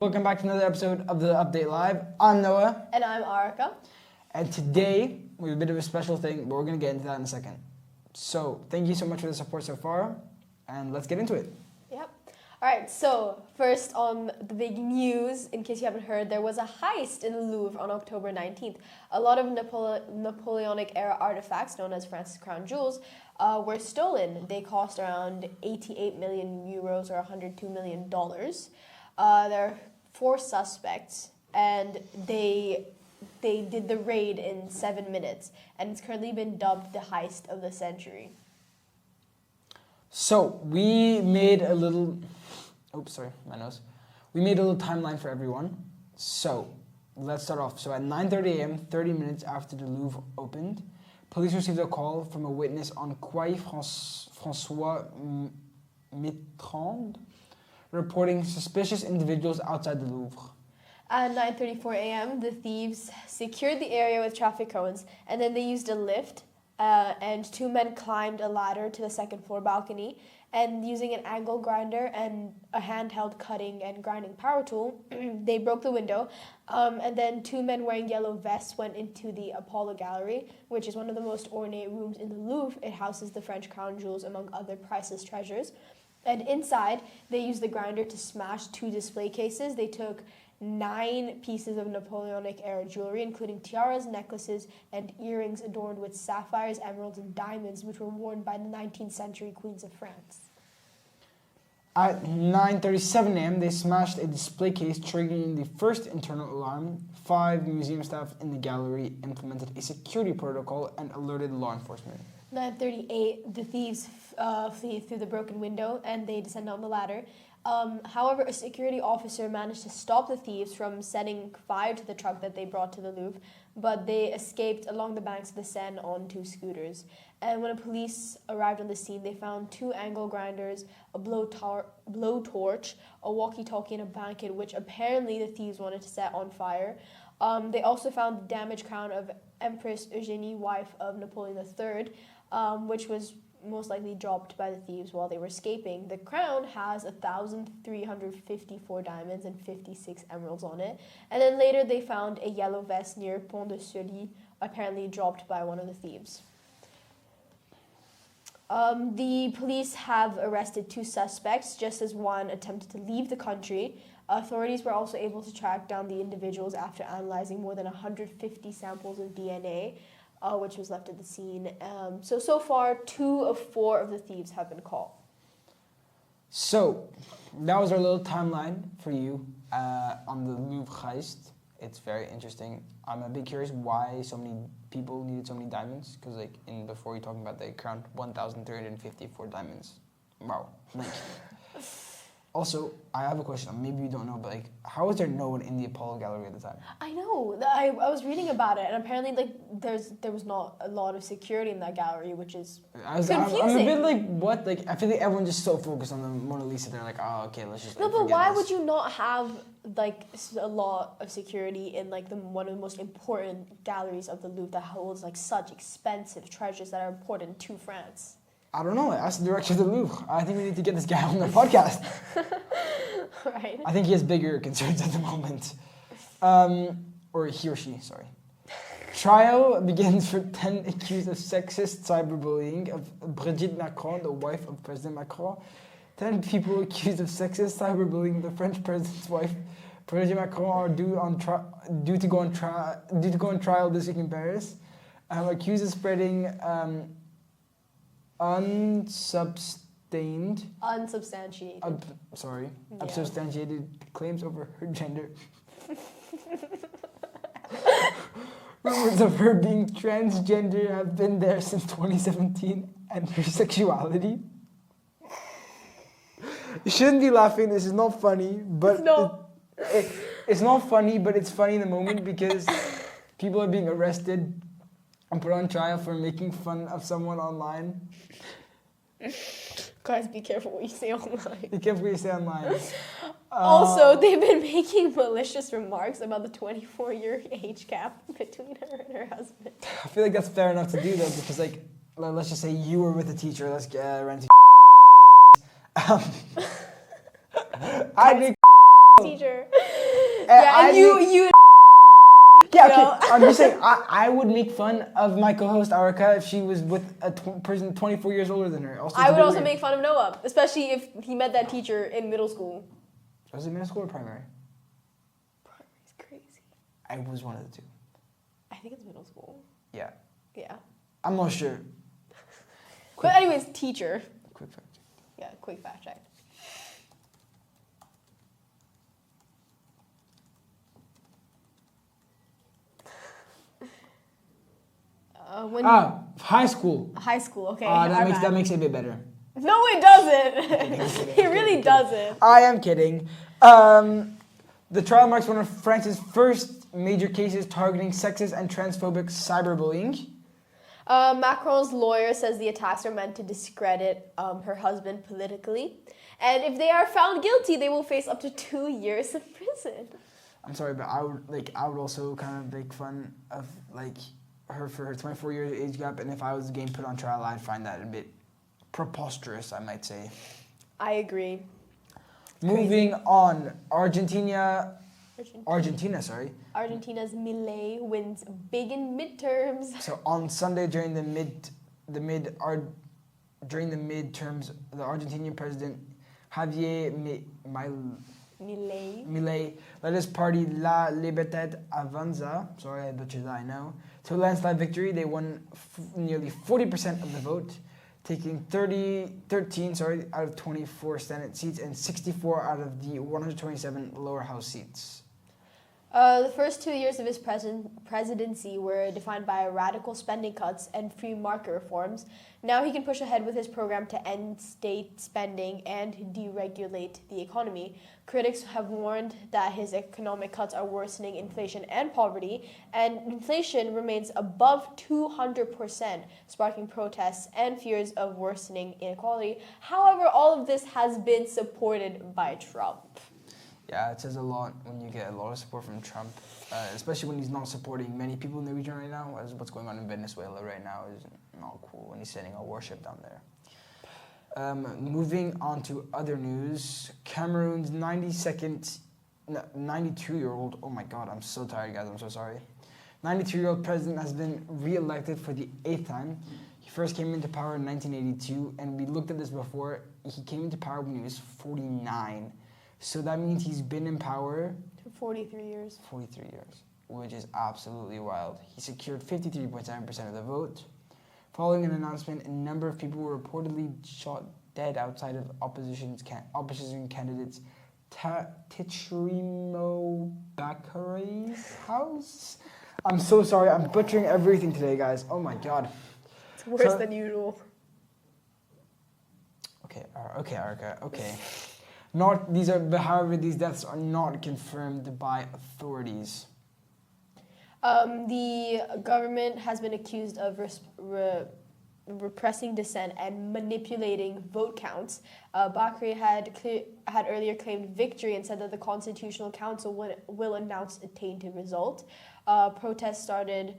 Welcome back to another episode of the Update Live. I'm Noah. And I'm Aarika. And today, we have a bit of a special thing, but we're going to get into that in a second. So, thank you so much for the support so far, and let's get into it. Yep. All right, so first on the big news, in case you haven't heard, there was a heist in the Louvre on October 19th. A lot of Napoleonic-era artifacts, known as France's crown jewels, were stolen. They cost around 88 million euros or $102 million. There are 4 suspects, and they did the raid in 7 minutes, and it's currently been dubbed the heist of the century. So, we made a little... Oops, sorry, my nose. We made a little timeline for everyone. So, let's start off. So, at 9:30 a.m., 30 minutes after the Louvre opened, police received a call from a witness on Quai François Mitterrand, reporting suspicious individuals outside the Louvre. At 9:34 a.m., the thieves secured the area with traffic cones, and then they used a lift, and 2 men climbed a ladder to the second floor balcony, and using an angle grinder and a handheld cutting and grinding power tool, they broke the window, and then 2 men wearing yellow vests went into the Apollo Gallery, which is one of the most ornate rooms in the Louvre. It houses the French crown jewels, among other priceless treasures. And inside, they used the grinder to smash 2 display cases. They took 9 pieces of Napoleonic-era jewelry, including tiaras, necklaces, and earrings adorned with sapphires, emeralds, and diamonds, which were worn by the 19th century queens of France. At 9:37 a.m., they smashed a display case, triggering the first internal alarm. 5 museum staff in the gallery implemented a security protocol and alerted law enforcement. 9:38, the thieves flee through the broken window, and they descend down the ladder. However, a security officer managed to stop the thieves from setting fire to the truck that they brought to the Louvre, but they escaped along the banks of the Seine on 2 scooters. And when police arrived on the scene, they found 2 angle grinders, a blowtorch, a walkie-talkie, and a blanket, which apparently the thieves wanted to set on fire. They also found the damaged crown of Empress Eugenie, wife of Napoleon III, which was most likely dropped by the thieves while they were escaping. The crown has 1,354 diamonds and 56 emeralds on it. And then later they found a yellow vest near Pont de Sully, apparently dropped by one of the thieves. The police have arrested 2 suspects, just as one attempted to leave the country. Authorities were also able to track down the individuals after analyzing more than 150 samples of DNA, which was left at the scene. So far, 2 of 4 of the thieves have been caught. So, that was our little timeline for you on the Louvre heist. It's very interesting. I'm a bit curious why so many people needed so many diamonds, because before you're talking about they crowned 1,354 diamonds. Wow. Also, I have a question. Maybe you don't know, but how was there no one in the Apollo Gallery at the time? I know. I was reading about it, and apparently, there was not a lot of security in that gallery, which is confusing. I'm a bit what? I feel like everyone's just so focused on the Mona Lisa. They're like, oh, okay, let's just. No, but why would you not have a lot of security in one of the most important galleries of the Louvre that holds such expensive treasures that are important to France? I don't know. Ask the director of the Louvre. I think we need to get this guy on the podcast. Right. I think he has bigger concerns at the moment. Or he or she, sorry. Trial begins for 10 accused of sexist cyberbullying of Brigitte Macron, the wife of President Macron. 10 people accused of sexist cyberbullying of the French president's wife, Brigitte Macron, are due to go on trial this week in Paris. Accused of spreading unsubstantiated claims over her gender. Rumors of her being transgender have been there since 2017, and her sexuality. You shouldn't be laughing. This is not funny, but it's not funny, but it's funny in the moment because people are being arrested and put on trial for making fun of someone online. Guys, be careful what you say online. Be careful what you say online. Also, they've been making malicious remarks about the 24-year age gap between her and her husband. I feel like that's fair enough to do, though, because, let's just say you were with a teacher. Let's rent I did teacher. Yeah, and you. Yeah, You okay. know? I'm just saying, I would make fun of my co-host Aarika if she was with a person 24 years older than her. Also, I would also make fun of Noah, especially if he met that teacher in middle school. Was it middle school or primary? Primary's crazy. I was one of the two. I think it's middle school. Yeah. Yeah. I'm not sure. But anyways, teacher. Quick fact. Yeah, quick fact check. High school. High school, okay. That makes it a bit better. No, it doesn't. It really doesn't. I am kidding. The trial marks one of France's first major cases targeting sexist and transphobic cyberbullying. Macron's lawyer says the attacks are meant to discredit her husband politically. And if they are found guilty, they will face up to 2 years of prison. I'm sorry, but I would also kind of make fun of her for her 24 years age gap, and if I was getting put on trial, I'd find that a bit preposterous, I might say. I agree. Moving on, Argentina's Milei wins big in midterms. So on Sunday during the midterms, the Argentinian president Javier Milei led his party La Libertad Avanza, sorry I butchered that, I know, to a landslide victory. They won nearly 40% of the vote, taking 13 out of 24 Senate seats and 64 out of the 127 lower house seats. The first 2 years of his presidency were defined by radical spending cuts and free market reforms. Now he can push ahead with his program to end state spending and deregulate the economy. Critics have warned that his economic cuts are worsening inflation and poverty, and inflation remains above 200%, sparking protests and fears of worsening inequality. However, all of this has been supported by Trump. Yeah, it says a lot when you get a lot of support from Trump, especially when he's not supporting many people in the region right now, as what's going on in Venezuela right now is not cool when he's sending a warship down there. Moving on to other news, Cameroon's 92-year-old, oh my god, I'm so tired guys, I'm so sorry. 92-year-old president has been re-elected for the 8th time. He first came into power in 1982, and we looked at this before. He came into power when he was 49. So that means he's been in power for 43 years. 43 years, which is absolutely wild. He secured 53.7% of the vote. Following an announcement, a number of people were reportedly shot dead outside of opposition candidates Tichrimo Bakare's house. I'm so sorry, I'm butchering everything today, guys. Oh my god. It's worse than usual. Okay, Aarika, okay. However, these deaths are not confirmed by authorities. The government has been accused of repressing dissent and manipulating vote counts. Bakri had earlier claimed victory and said that the Constitutional Council will announce a tainted result. Protests started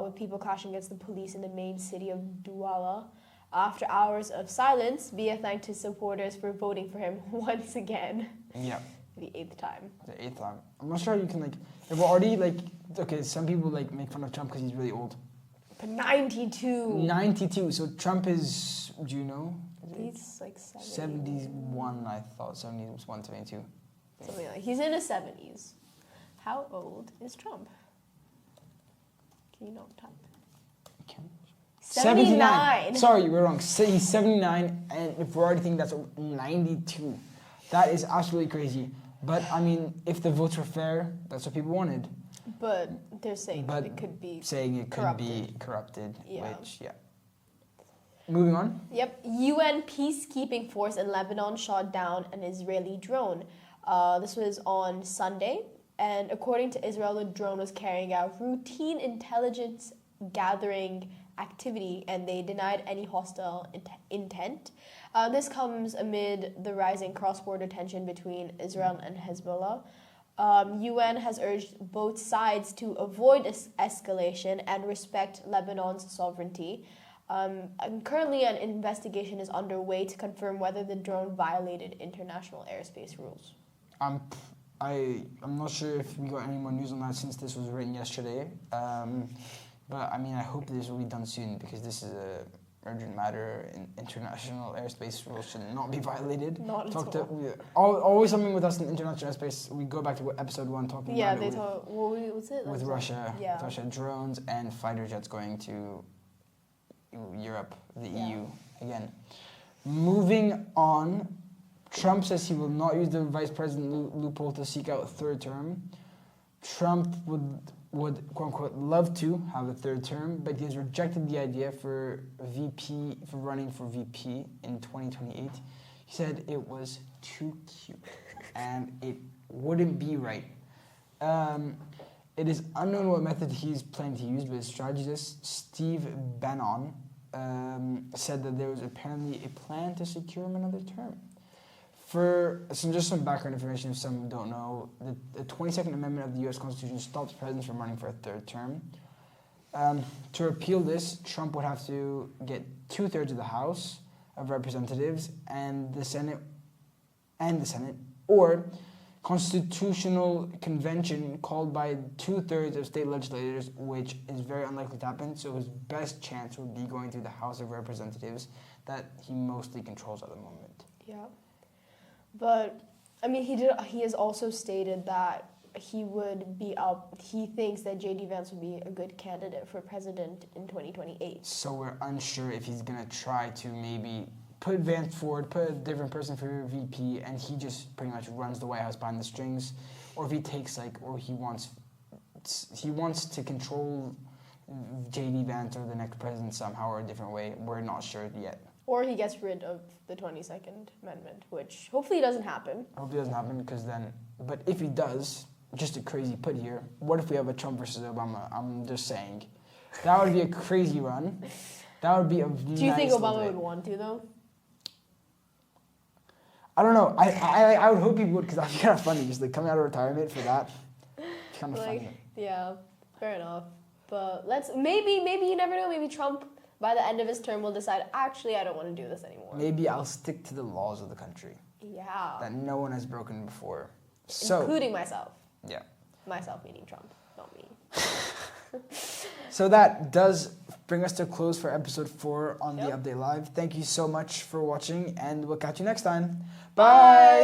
with people clashing against the police in the main city of Douala. After hours of silence, Biya thanked his supporters for voting for him once again. Yeah. The 8th time. The 8th time. I'm not sure you can if we're already okay, some people make fun of Trump because he's really old. But 92. 92. So Trump is, do you know? He's like 71, I thought. 71, 72. Something like he's in his 70s. How old is Trump? Can you not type? Okay. 79. Sorry, we're wrong. He's 79, and if we're already thinking that's 92, that is absolutely crazy. But I mean, if the votes were fair, that's what people wanted. But they're saying that it could be corrupted. Yeah. Which, yeah. Moving on. Yep. UN peacekeeping force in Lebanon shot down an Israeli drone. This was on Sunday, and according to Israel, the drone was carrying out routine intelligence gathering activity, and they denied any hostile intent. This comes amid the rising cross-border tension between Israel and Hezbollah. UN has urged both sides to avoid escalation and respect Lebanon's sovereignty. And currently, an investigation is underway to confirm whether the drone violated international airspace rules. I'm not sure if we got any more news on that since this was written yesterday. But I mean, I hope this will be done soon because this is a urgent matter. In international airspace rules should not be violated. Not at Always something with us in international airspace. We go back to episode 1 talking about they talk. What's it? with Russia. Yeah. With Russia, drones and fighter jets going to Europe, the EU again. Moving on, Trump says he will not use the vice president loophole to seek out a third term. Trump would quote unquote love to have a third term, but he has rejected the idea for running for VP in 2028. He said it was too cute and it wouldn't be right. It is unknown what method he's planning to use, but his strategist Steve Bannon said that there was apparently a plan to secure him another term. For some background information, if some don't know, the 22nd Amendment of the U.S. Constitution stops presidents from running for a third term. To repeal this, Trump would have to get 2/3 of the House of Representatives and the Senate, or constitutional convention called by 2/3 of state legislators, which is very unlikely to happen. So his best chance would be going through the House of Representatives that he mostly controls at the moment. Yeah. But I mean, he has also stated that he thinks that J.D. Vance would be a good candidate for president in 2028. So we're unsure if he's going to try to maybe put Vance forward, put a different person for VP, and he just pretty much runs the White House behind the strings, or if he takes or he wants to control J.D. Vance or the next president somehow or a different way. We're not sure yet. Or he gets rid of the 22nd Amendment, which hopefully doesn't happen. Hopefully doesn't happen because then, but if he does, just a crazy put here, what if we have a Trump versus Obama? I'm just saying. That would be a crazy run. That would be a Do you think Obama would want to, though? I don't know. I would hope he would because that'd be kind of funny. Just coming out of retirement for that. Kind of funny. Yeah, fair enough. But maybe you never know. Maybe Trump, by the end of his term, will decide, actually, I don't want to do this anymore. Maybe I'll stick to the laws of the country. Yeah. That no one has broken before. Including myself. Yeah. Myself meaning Trump, not me. So that does bring us to a close for episode 4 on the Update Live. Thank you so much for watching, and we'll catch you next time. Bye!